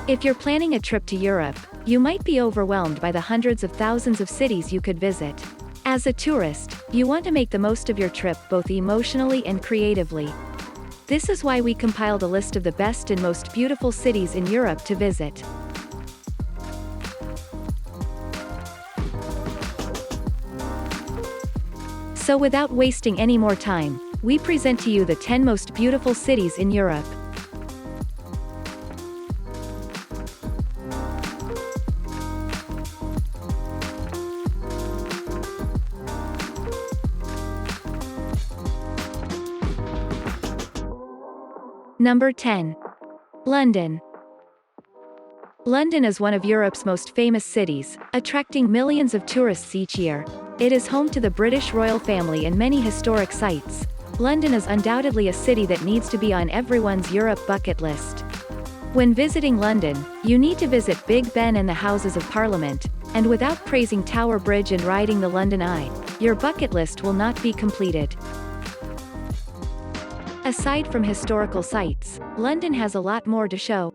If you're planning a trip to Europe, you might be overwhelmed by the hundreds of thousands of cities you could visit. As a tourist, you want to make the most of your trip both emotionally and creatively. This is why we compiled a list of the best and most beautiful cities in Europe to visit. So without wasting any more time, we present to you the 10 most beautiful cities in Europe. Number 10. London. London is one of Europe's most famous cities, attracting millions of tourists each year. It is home to the British royal family and many historic sites. London is undoubtedly a city that needs to be on everyone's Europe bucket list. When visiting London, you need to visit Big Ben and the Houses of Parliament, and without praising Tower Bridge and riding the London Eye, your bucket list will not be completed. Aside from historical sites, London has a lot more to show.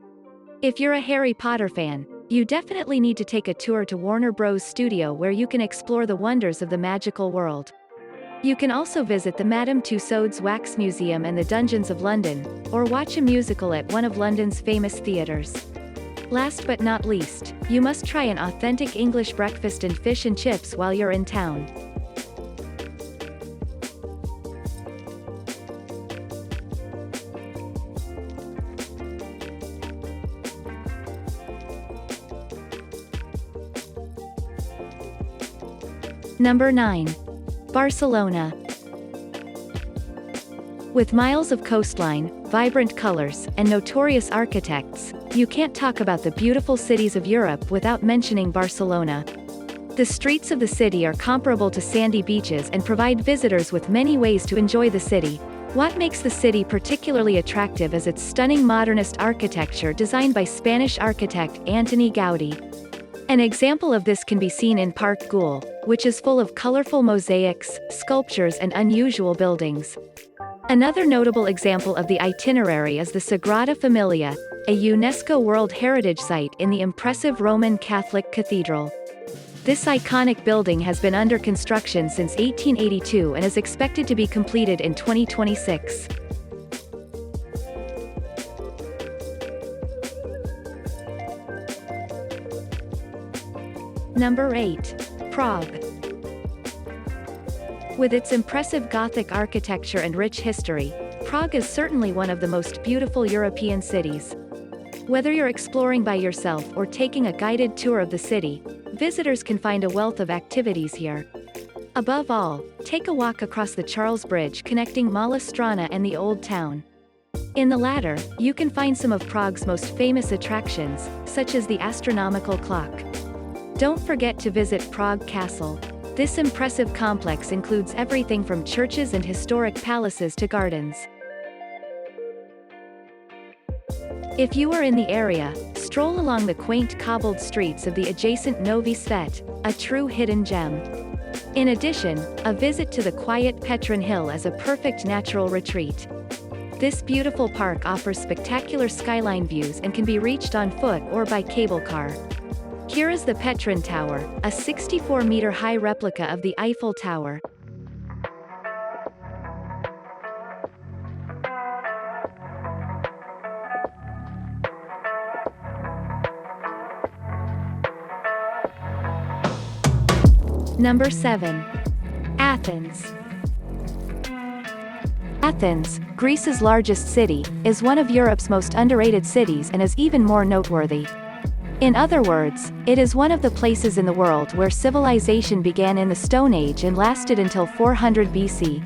If you're a Harry Potter fan, you definitely need to take a tour to Warner Bros. Studio where you can explore the wonders of the magical world. You can also visit the Madame Tussauds Wax Museum and the Dungeons of London, or watch a musical at one of London's famous theatres. Last but not least, you must try an authentic English breakfast and fish and chips while you're in town. Number 9. Barcelona. With miles of coastline, vibrant colors, and notorious architects, you can't talk about the beautiful cities of Europe without mentioning Barcelona. The streets of the city are comparable to sandy beaches and provide visitors with many ways to enjoy the city. What makes the city particularly attractive is its stunning modernist architecture designed by Spanish architect Antoni Gaudí. An example of this can be seen in Park Güell, which is full of colorful mosaics, sculptures and unusual buildings. Another notable example of the itinerary is the Sagrada Familia, a UNESCO World Heritage Site in the impressive Roman Catholic Cathedral. This iconic building has been under construction since 1882 and is expected to be completed in 2026. Number 8. Prague. With its impressive Gothic architecture and rich history, Prague is certainly one of the most beautiful European cities. Whether you're exploring by yourself or taking a guided tour of the city, visitors can find a wealth of activities here. Above all, take a walk across the Charles Bridge connecting Mala Strana and the Old Town. In the latter, you can find some of Prague's most famous attractions, such as the astronomical clock. Don't forget to visit Prague Castle. This impressive complex includes everything from churches and historic palaces to gardens. If you are in the area, stroll along the quaint cobbled streets of the adjacent Novi Svet, a true hidden gem. In addition, a visit to the quiet Petrin Hill is a perfect natural retreat. This beautiful park offers spectacular skyline views and can be reached on foot or by cable car. Here is the Petrin Tower, a 64-meter-high replica of the Eiffel Tower. Number 7. Athens. Athens, Greece's largest city, is one of Europe's most underrated cities and is even more noteworthy. In other words, it is one of the places in the world where civilization began in the Stone Age and lasted until 400 BC.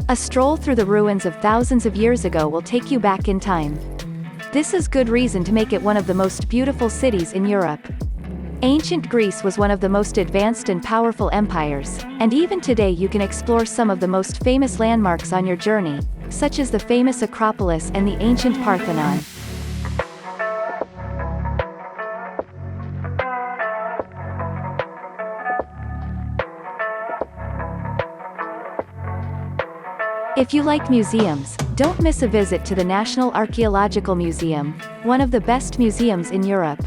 A stroll through the ruins of thousands of years ago will take you back in time. This is good reason to make it one of the most beautiful cities in Europe. Ancient Greece was one of the most advanced and powerful empires, and even today you can explore some of the most famous landmarks on your journey, such as the famous Acropolis and the ancient Parthenon. If you like museums, don't miss a visit to the National Archaeological Museum, one of the best museums in Europe.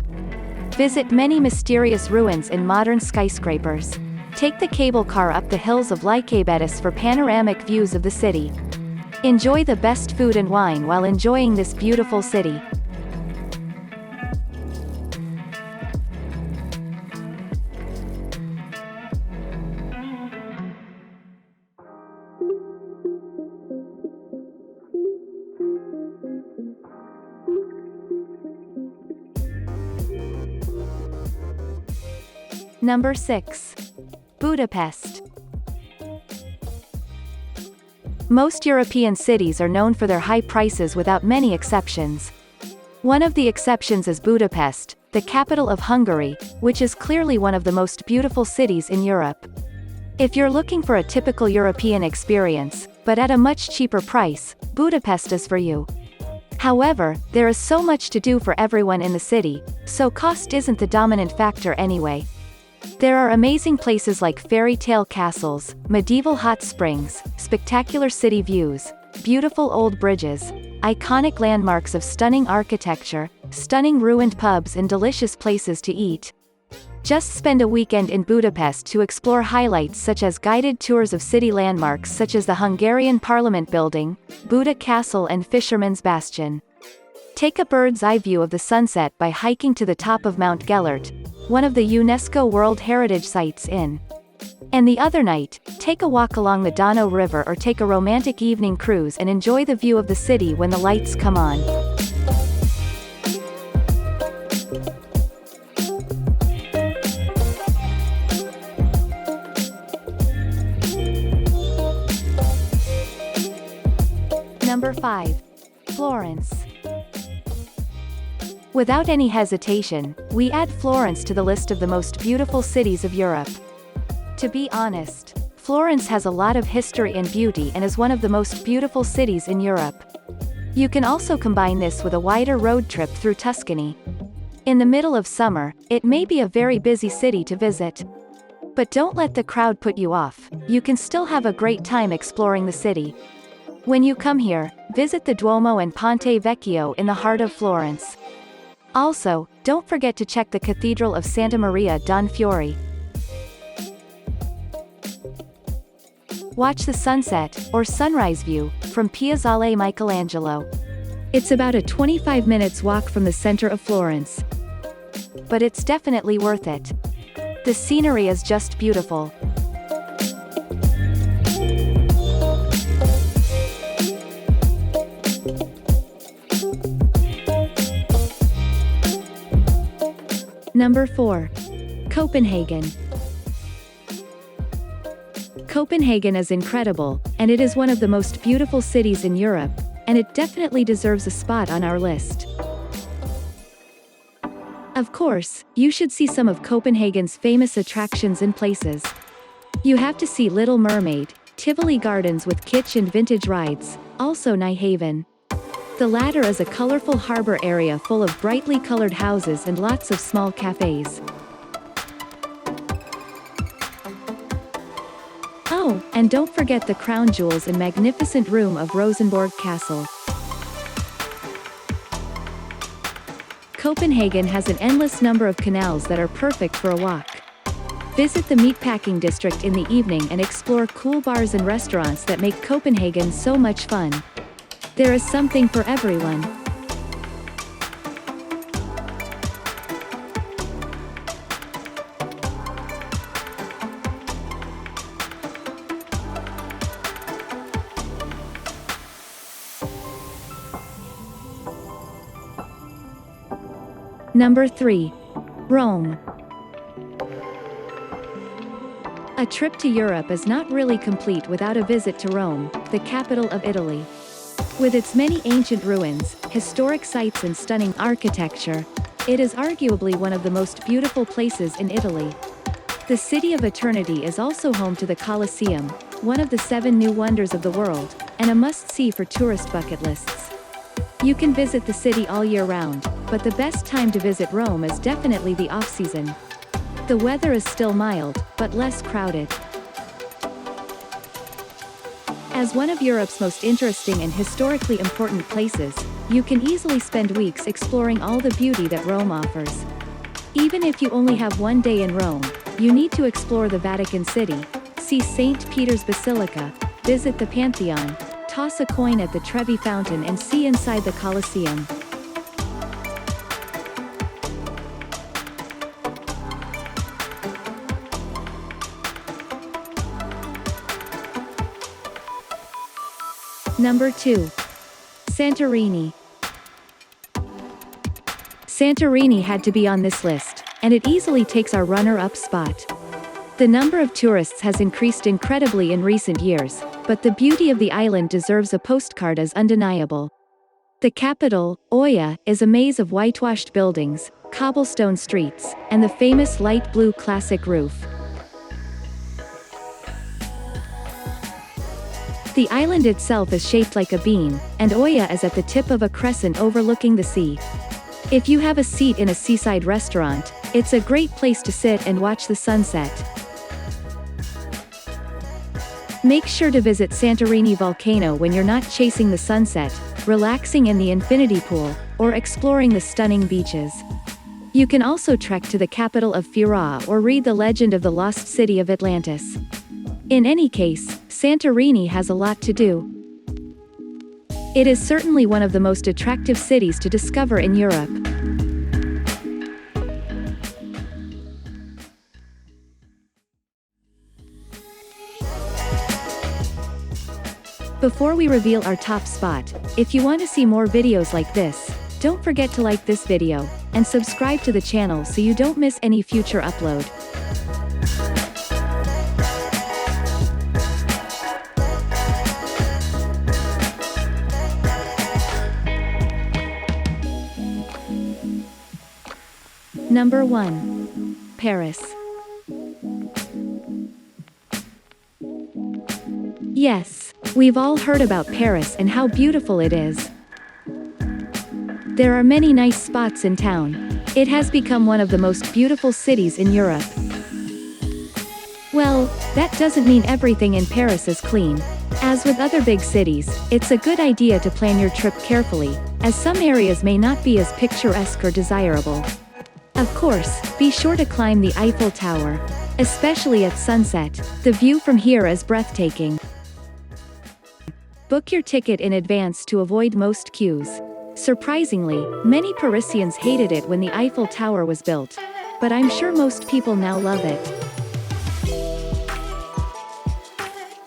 Visit many mysterious ruins and modern skyscrapers. Take the cable car up the hills of Lycabettus for panoramic views of the city. Enjoy the best food and wine while enjoying this beautiful city. Number 6. Budapest. Most European cities are known for their high prices without many exceptions. One of the exceptions is Budapest, the capital of Hungary, which is clearly one of the most beautiful cities in Europe. If you're looking for a typical European experience, but at a much cheaper price, Budapest is for you. However, there is so much to do for everyone in the city, so cost isn't the dominant factor anyway. There are amazing places like fairy tale castles, medieval hot springs, spectacular city views, beautiful old bridges, iconic landmarks of stunning architecture, stunning ruined pubs and delicious places to eat. Just spend a weekend in Budapest to explore highlights such as guided tours of city landmarks such as the Hungarian Parliament Building, Buda Castle and Fisherman's Bastion. Take a bird's-eye view of the sunset by hiking to the top of Mount Gellert, one of the UNESCO World Heritage Sites in. And the other night, take a walk along the Donau River or take a romantic evening cruise and enjoy the view of the city when the lights come on. Number 5. Florence. Without any hesitation, we add Florence to the list of the most beautiful cities of Europe. To be honest, Florence has a lot of history and beauty and is one of the most beautiful cities in Europe. You can also combine this with a wider road trip through Tuscany. In the middle of summer, it may be a very busy city to visit. But don't let the crowd put you off, you can still have a great time exploring the city. When you come here, visit the Duomo and Ponte Vecchio in the heart of Florence. Also, don't forget to check the Cathedral of Santa Maria don Fiore. Watch the sunset, or sunrise view, from Piazzale Michelangelo. It's about a 25 minutes walk from the center of Florence. But it's definitely worth it. The scenery is just beautiful. Number 4. Copenhagen. Copenhagen is incredible, and it is one of the most beautiful cities in Europe, and it definitely deserves a spot on our list. Of course, you should see some of Copenhagen's famous attractions and places. You have to see Little Mermaid, Tivoli Gardens with kitsch and vintage rides, also Nyhavn. The latter is a colorful harbor area full of brightly colored houses and lots of small cafes. Oh, and don't forget the crown jewels and magnificent room of Rosenborg Castle. Copenhagen has an endless number of canals that are perfect for a walk. Visit the meatpacking district in the evening and explore cool bars and restaurants that make Copenhagen so much fun. There is something for everyone. Number 3. Rome. A trip to Europe is not really complete without a visit to Rome, the capital of Italy. With its many ancient ruins, historic sites and stunning architecture, it is arguably one of the most beautiful places in Italy. The City of Eternity is also home to the Colosseum, one of the 7 new wonders of the world, and a must-see for tourist bucket lists. You can visit the city all year round, but the best time to visit Rome is definitely the off-season. The weather is still mild, but less crowded. As one of Europe's most interesting and historically important places, you can easily spend weeks exploring all the beauty that Rome offers. Even if you only have one day in Rome, you need to explore the Vatican City, see St. Peter's Basilica, visit the Pantheon, toss a coin at the Trevi Fountain and see inside the Colosseum. Number 2. Santorini. Santorini had to be on this list, and it easily takes our runner-up spot. The number of tourists has increased incredibly in recent years, but the beauty of the island deserves a postcard as undeniable. The capital, Oia, is a maze of whitewashed buildings, cobblestone streets, and the famous light blue classic roof. The island itself is shaped like a bean, and Oia is at the tip of a crescent overlooking the sea. If you have a seat in a seaside restaurant, it's a great place to sit and watch the sunset. Make sure to visit Santorini Volcano when you're not chasing the sunset, relaxing in the infinity pool, or exploring the stunning beaches. You can also trek to the capital of Fira or read the legend of the lost city of Atlantis. In any case, Santorini has a lot to do. It is certainly one of the most attractive cities to discover in Europe. Before we reveal our top spot, if you want to see more videos like this, don't forget to like this video, and subscribe to the channel so you don't miss any future upload. Number 1. Paris. Yes, we've all heard about Paris and how beautiful it is. There are many nice spots in town. It has become one of the most beautiful cities in Europe. Well, that doesn't mean everything in Paris is clean. As with other big cities, it's a good idea to plan your trip carefully, as some areas may not be as picturesque or desirable. Of course, be sure to climb the Eiffel Tower. Especially at sunset, the view from here is breathtaking. Book your ticket in advance to avoid most queues. Surprisingly, many Parisians hated it when the Eiffel Tower was built. But I'm sure most people now love it.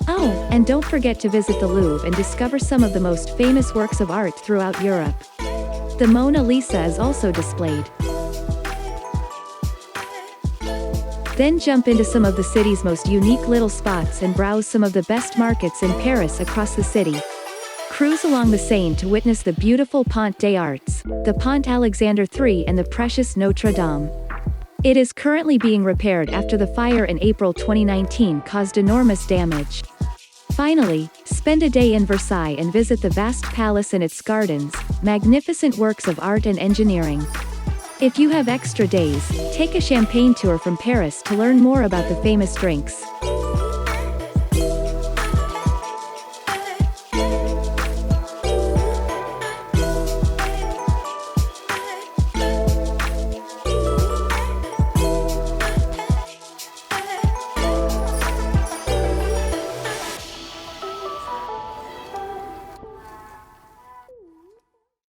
Oh, and don't forget to visit the Louvre and discover some of the most famous works of art throughout Europe. The Mona Lisa is also displayed. Then jump into some of the city's most unique little spots and browse some of the best markets in Paris across the city. Cruise along the Seine to witness the beautiful Pont des Arts, the Pont Alexandre III and the precious Notre Dame. It is currently being repaired after the fire in April 2019 caused enormous damage. Finally, spend a day in Versailles and visit the vast palace and its gardens, magnificent works of art and engineering. If you have extra days, take a champagne tour from Paris to learn more about the famous drinks.